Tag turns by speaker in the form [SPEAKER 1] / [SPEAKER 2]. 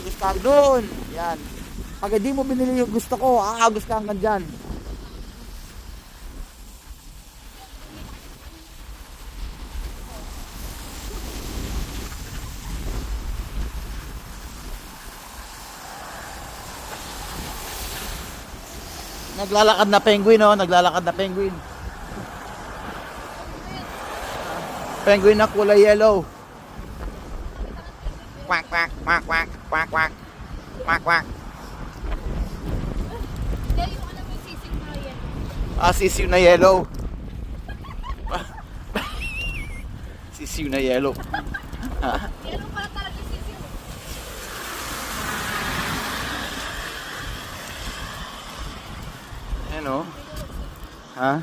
[SPEAKER 1] Aagos ka doon. Yan. Pag hindi mo binili yung gusto ko, aagos ka hanggang dyan. Naglalakad na penguin, oh. Naglalakad na penguin. Penguin na kulay yellow. Quack, quack, quack, quack, quack, quack. Quack, quack.
[SPEAKER 2] Hindi, yung alam mo yung sisig na yan.
[SPEAKER 1] Ah, sisiw na yellow. Sisiw na yellow.
[SPEAKER 2] Yan pala talaga yung sisig.
[SPEAKER 1] Ayan, oh. Ha?